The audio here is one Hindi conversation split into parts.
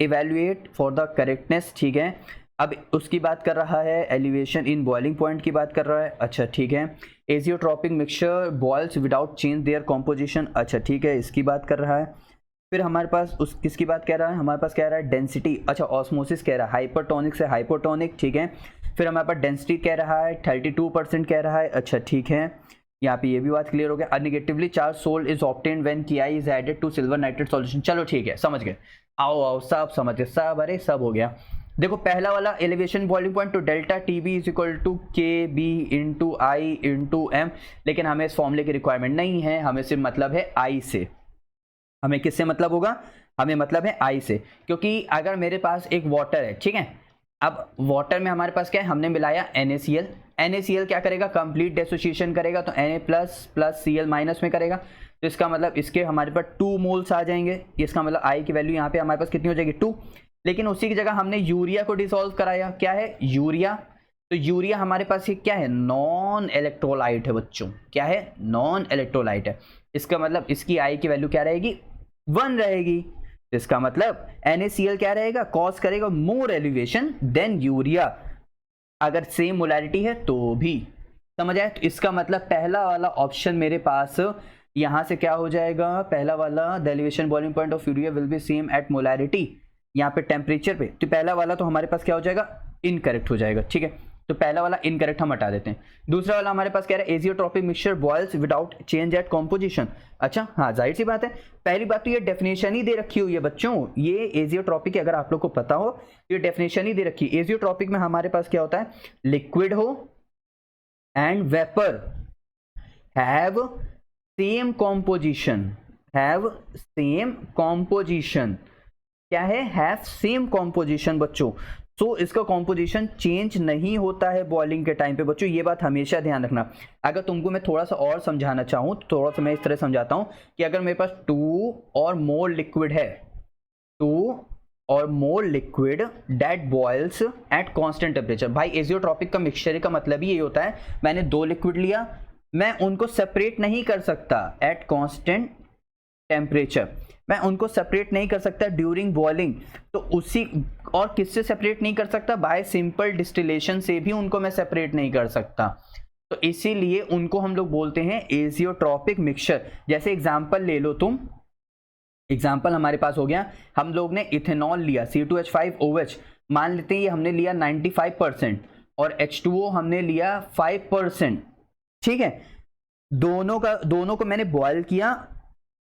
इवेल्युएट फॉर द करेक्टनेस, ठीक है। अब उसकी बात कर रहा है, एलिवेशन इन बॉइलिंग पॉइंट की बात कर रहा है, अच्छा ठीक है। Azeotropic mixture boils without change their composition, अच्छा ठीक है, इसकी बात कर रहा है। फिर हमारे पास उस किसकी बात कह रहा है, हमारे पास कह रहा है डेंसिटी, अच्छा ऑस्मोसिस कह रहा है, हाइपरटोनिक से हाइपोटोनिक, ठीक है। फिर हमारे पास डेंसिटी कह रहा है 32% कह रहा है, अच्छा ठीक है, यहाँ पे ये भी बात क्लियर हो गया। Negatively charge sol is obtained when KI is added to silver nitrate solution, चलो ठीक है, समझ गए, आओ आओ सब समझ गए, सब अरे सब हो गया। देखो पहला वाला एलिवेशन बॉइलिंग पॉइंट तो delta TB is equal to KB into I into M, लेकिन हमें इस फॉर्मूले की रिक्वायरमेंट नहीं है, हमें सिर्फ मतलब है I से। हमें किससे मतलब होगा, हमें मतलब है I से, क्योंकि अगर मेरे पास एक वाटर है, ठीक है, अब वाटर में हमारे पास क्या है, हमने मिलाया NaCl, NaCl क्या करेगा, कंप्लीट डिसोसिएशन करेगा, तो Na प्लस Cl माइनस में करेगा, तो इसका मतलब इसके हमारे पास 2 मोल्स आ जाएंगे, इसका मतलब I की वैल्यू यहाँ पे हमारे पास कितनी हो जाएगी 2। लेकिन उसी की जगह हमने यूरिया को डिसॉल्व कराया, क्या है यूरिया, तो यूरिया हमारे पास ये क्या है, नॉन इलेक्ट्रोलाइट है बच्चों, क्या है, नॉन इलेक्ट्रोलाइट है। इसका मतलब इसकी I की वैल्यू क्या रहेगी, 1 रहेगी। इसका मतलब NaCl क्या रहेगा, कॉज करेगा मोर एलिवेशन देन यूरिया, अगर सेम मोलैरिटी है तो भी, समझ आए। तो इसका मतलब पहला वाला ऑप्शन मेरे पास यहां से क्या हो जाएगा, पहला वाला the elevation boiling point of urea will be same at molarity, यहाँ पे टेम्परेचर पे, तो पहला वाला तो हमारे पास क्या हो जाएगा, इनकरेक्ट हो जाएगा, ठीक है। तो पहला वाला इनकरेक्ट हम हटा देते हैं। दूसरा वाला हमारे पास कह रहा है azeotropic mixture boils without change at composition, अच्छा हाँ जाहिर सी बात है, पहली बात तो ये डेफिनेशन ही दे रखी हुई है बच्चों, ये एजियोट्रॉपिक अगर आप लोग को पता हो ये डेफिनेशन ही दे रखी है। एजियोट्रॉपिक में हमारे पास क्या होता है, लिक्विड हो and vapour have same composition, have same composition, क्या है, हैव सेम कॉम्पोजिशन बच्चों। तो इसका कॉम्पोजिशन चेंज नहीं होता है बॉइलिंग के टाइम पे बच्चों, ये बात हमेशा ध्यान रखना। अगर तुमको मैं थोड़ा सा और समझाना चाहूँ तो थोड़ा सा मैं इस तरह समझाता हूँ कि अगर मेरे पास 2 और मोर लिक्विड है, 2 और more liquid that boils at constant temperature, भाई एजियोट्रॉपिक का मिक्सचर का मतलब ही यही होता है, मैंने 2 लिक्विड लिया, मैं उनको सेपरेट नहीं कर सकता एट कांस्टेंट टेम्परेचर, मैं उनको सेपरेट नहीं कर सकता ड्यूरिंग बॉइलिंग, तो उसी और किससे सेपरेट नहीं कर सकता, बाय सिंपल डिस्टिलेशन से भी उनको मैं सेपरेट नहीं कर सकता, तो इसीलिए उनको हम लोग बोलते हैं एजियोट्रॉपिक मिक्सचर। जैसे एग्जांपल ले लो तुम, एग्जांपल हमारे पास हो गया, हम लोग ने इथेनॉल लिया C2H5OH, मान लेते हैं ये हमने लिया 95% और H2O हमने लिया 5%, ठीक है, दोनों को मैंने बॉयल किया,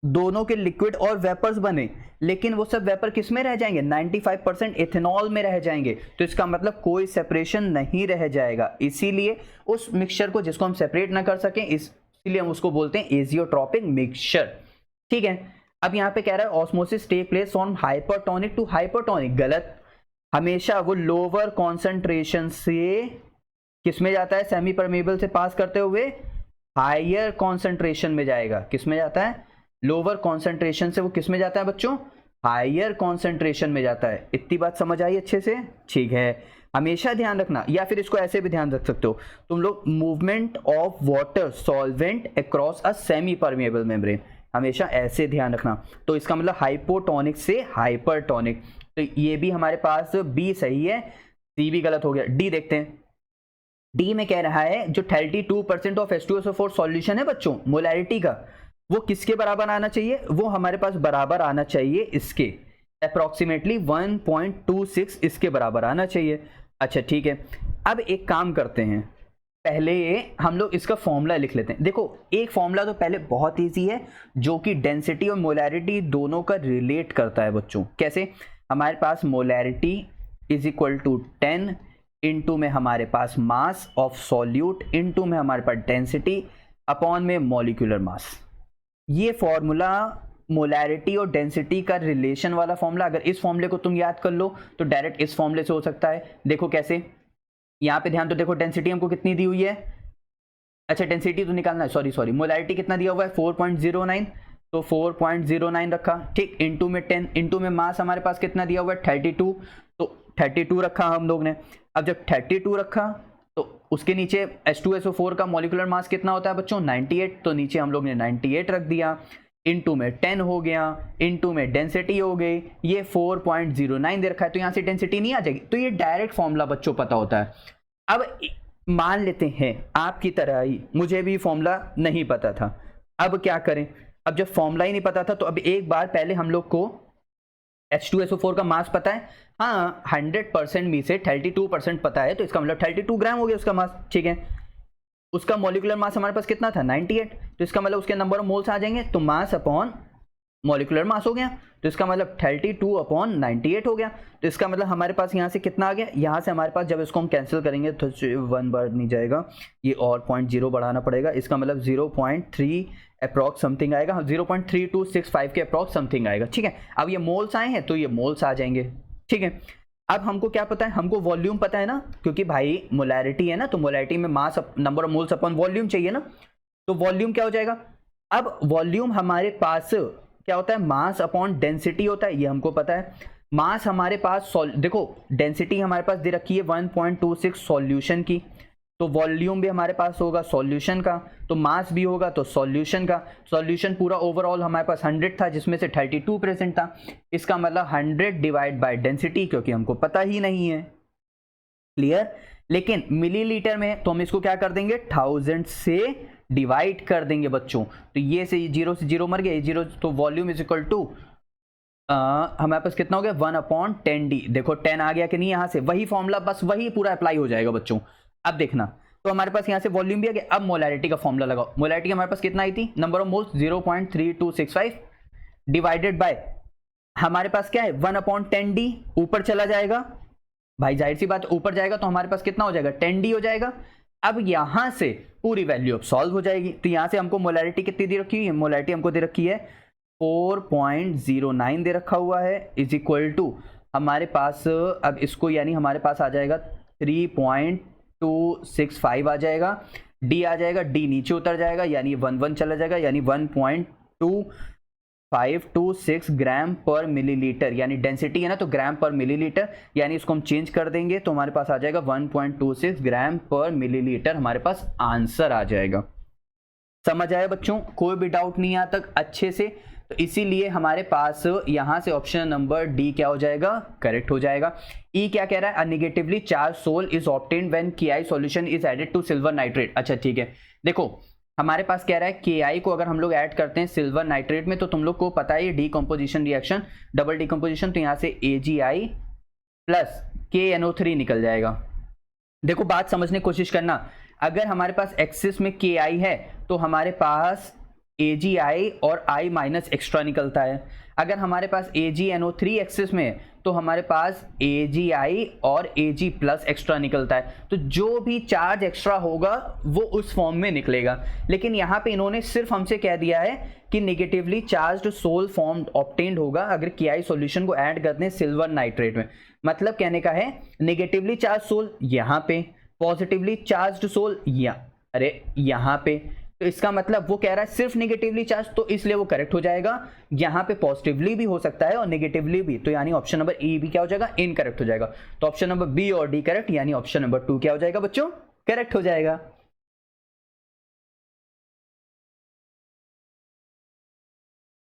दोनों के लिक्विड और वेपर्स बने, लेकिन वो सब वेपर किस में रह जाएंगे, 95% इथेनॉल में रह जाएंगे, तो इसका मतलब कोई सेपरेशन नहीं रह जाएगा। इसीलिए उस मिक्सचर को जिसको हम सेपरेट ना कर सकें, इसलिए हम उसको बोलते हैं एजियोट्रॉपिक मिक्सचर, ठीक है। अब यहाँ पे कह रहा है osmosis take place from hypertonic to hypotonic, गलत, हमेशा वो लोअर कॉन्सेंट्रेशन से किस में जाता है, सेमी परमेबल से पास करते हुए हायर कॉन्सेंट्रेशन में जाएगा, किस में जाता है, लोअर कॉन्सेंट्रेशन से वो किस में जाता है बच्चों, हायर कॉन्सेंट्रेशन में जाता है। इतनी बात समझ आई अच्छे से, ठीक है, हमेशा ध्यान रखना, या फिर इसको ऐसे भी ध्यान रख सकते हो तुम लोग, movement of water solvent across a semi permeable membrane, हमेशा ऐसे ध्यान रखना। तो इसका मतलब हाइपोटोनिक से हाइपरटोनिक, तो ये भी हमारे पास बी सही है, सी भी गलत हो गया। डी देखते हैं, डी में कह रहा है जो 32% ऑफ H2SO4 सॉल्यूशन है बच्चों मोलैरिटी का, वो किसके बराबर आना चाहिए, वो हमारे पास बराबर आना चाहिए इसके अप्रोक्सीमेटली 1.26 इसके बराबर आना चाहिए। अच्छा ठीक है, अब एक काम करते हैं, पहले हम लोग इसका फॉर्मूला लिख लेते हैं। देखो एक फॉर्मूला तो पहले बहुत इजी है, जो कि डेंसिटी और मोलैरिटी दोनों का रिलेट करता है बच्चों। कैसे, हमारे पास molarity is equal to 10 into में हमारे पास मास ऑफ सॉल्यूट इंटू में हमारे पास डेंसिटी अपॉन में मॉलिक्यूलर मास। ये फॉर्मूला मोलैरिटी और डेंसिटी का रिलेशन वाला फॉर्मूला, अगर इस फॉर्मूले को तुम याद कर लो तो डायरेक्ट इस फॉर्मूले से हो सकता है। देखो कैसे, यहाँ पे ध्यान तो देखो, डेंसिटी हमको कितनी दी हुई है, अच्छा डेंसिटी तो निकालना है, सॉरी मोलैरिटी कितना दिया हुआ है 4.09, तो 4.09 रखा, ठीक, इंटू में 10, इंटू में मास हमारे पास कितना दिया हुआ है 32, तो 32 रखा हम लोग ने। अब जब 32 रखा तो उसके नीचे H2SO4 का मॉलिक्यूलर मास कितना होता है बच्चों 98, तो नीचे हम लोग ने 98 रख दिया। इनटू में 10 हो गया, इनटू में डेंसिटी हो गई, ये 4.09 दे रखा है, तो यहां से डेंसिटी नहीं आ जाएगी। तो ये डायरेक्ट फॉर्मूला बच्चों पता होता है। अब मान लेते हैं आपकी तरह ही मुझे भी फॉर्मूला नहीं पता था, अब क्या करें? अब जब फॉर्मूला ही नहीं पता था तो अब एक बार पहले हम लोग को H2SO4 का मास पता है, हाँ 100% में से 32% पता है, तो इसका मतलब 32 ग्राम हो गया उसका मास, ठीक है। उसका मॉलिक्यूलर मास हमारे पास कितना था 98, तो इसका मतलब उसके नंबर ऑफ मोल्स आ जाएंगे, तो मास अपॉन मॉलिक्यूलर मास हो गया, तो इसका मतलब 32 अपॉन 98 हो गया। तो इसका मतलब हमारे पास यहाँ से कितना आ गया, यहाँ से हमारे पास जब इसको हम कैंसिल करेंगे तो 1 बार नहीं जाएगा, ये और 0.0 बढ़ाना पड़ेगा, इसका मतलब 0.3 अप्रॉक्स समथिंग आएगा, 0.3265 के अप्रॉक्स समथिंग आएगा, ठीक है। अब ये मोल्स आए हैं तो ये मोल्स आ जाएंगे, ठीक है। अब हमको क्या पता है, हमको वॉल्यूम पता है ना, क्योंकि भाई मोलैरिटी है ना, तो मोलैरिटी में mass number of moles upon volume चाहिए ना, तो वॉल्यूम क्या हो जाएगा। अब वॉल्यूम हमारे पास क्या होता है, मास अपॉन डेंसिटी होता है, ये हमको पता है। मास हमारे पास देखो डेंसिटी हमारे पास दे रखी है 1.26 सॉल्यूशन की, तो वॉल्यूम भी हमारे पास होगा सॉल्यूशन का, तो मास भी होगा तो सॉल्यूशन का। सॉल्यूशन पूरा ओवरऑल हमारे पास 100 था, जिसमें से 32% था, इसका मतलब 100 डिवाइड बाय डेंसिटी, क्योंकि हमको पता ही नहीं है, क्लियर। लेकिन मिलीलीटर में तो हम इसको क्या कर देंगे, 1000 से डिवाइड कर देंगे बच्चों, तो ये से 0 से 0 मर गया, 0, तो वॉल्यूम इज इक्वल टू हमारे पास कितना हो गया 1/10D। देखो 10 आ गया कि नहीं, यहाँ से वही फॉर्मूला बस वही पूरा अप्लाई हो जाएगा बच्चों। अब देखना, तो हमारे पास यहाँ से वॉल्यूम भी आ गया, अब मोलैरिटी का फॉर्मूला लगाओ। मोलैरिटी हमारे पास कितना आई थी, number of moles 0.3265 divided by हमारे पास क्या है 1/10D, ऊपर चला जाएगा भाई, जाहिर सी बात ऊपर जाएगा तो हमारे पास कितना हो जाएगा 10D हो जाएगा। अब यहां से पूरी वैल्यू अब सॉल्व हो जाएगी, तो यहां से हमको मोलैरिटी कितनी दे रखी है, मोलैरिटी हमको दे रखी है 4.09 दे रखा हुआ है, इज इक्वल टू हमारे पास अब इसको यानी हमारे पास आ जाएगा 3.265 आ जाएगा, डी आ जाएगा, डी नीचे उतर जाएगा यानी 1 चला जाएगा, यानी 1.2526 ग्राम पर मिलीलीटर, यानी डेंसिटी है ना तो ग्राम पर मिलीलीटर, यानी इसको हम चेंज कर देंगे तो हमारे पास आ जाएगा 1.26 ग्राम पर मिलीलीटर, हमारे पास आंसर आ जाएगा। समझ आया बच्चों, कोई भी डाउट नहीं आता तक अच्छे से, तो इसीलिए हमारे पास यहां से ऑप्शन नंबर डी क्या हो जाएगा, करेक्ट हो जाएगा। ई क्या कह रहा है, negatively charge sol is obtained when KI solution is added to silver nitrate. अच्छा ठीक है, देखो हमारे पास कह रहा है KI को अगर हम लोग ऐड करते हैं सिल्वर नाइट्रेट में, तो तुम लोग को पता है डीकंपोजिशन रिएक्शन, डबल डीकंपोजिशन, तो यहां से AgI प्लस KNO3 निकल जाएगा। देखो बात समझने की कोशिश करना, अगर हमारे पास एक्सिस में KI है तो हमारे पास AgI और I माइनस एक्स्ट्रा निकलता है, अगर हमारे पास AgNO3 एक्सिस में तो हमारे पास AgI और Ag प्लस एक्स्ट्रा निकलता है, तो जो भी चार्ज एक्स्ट्रा होगा वो उस फॉर्म में निकलेगा। लेकिन यहाँ पे इन्होंने सिर्फ हमसे कह दिया है कि negatively charged sol form obtained होगा अगर KI सॉल्यूशन को ऐड करते हैं सिल्वर नाइट्रेट में। मतलब कहने का है नेगेटिवली चार्ज सोल यहाँ पे, पॉजिटिवली चार्ज्ड सोल यहाँ पे, तो इसका मतलब वो कह रहा है सिर्फ नेगेटिवली चार्ज, तो इसलिए वो करेक्ट हो जाएगा। यहाँ पे पॉजिटिवली भी हो सकता है और नेगेटिवली भी, तो यानी ऑप्शन नंबर ई भी क्या हो जाएगा, इनकरेक्ट हो जाएगा। तो ऑप्शन नंबर बी और डी करेक्ट, यानी ऑप्शन नंबर 2 क्या हो जाएगा बच्चों, करेक्ट हो जाएगा।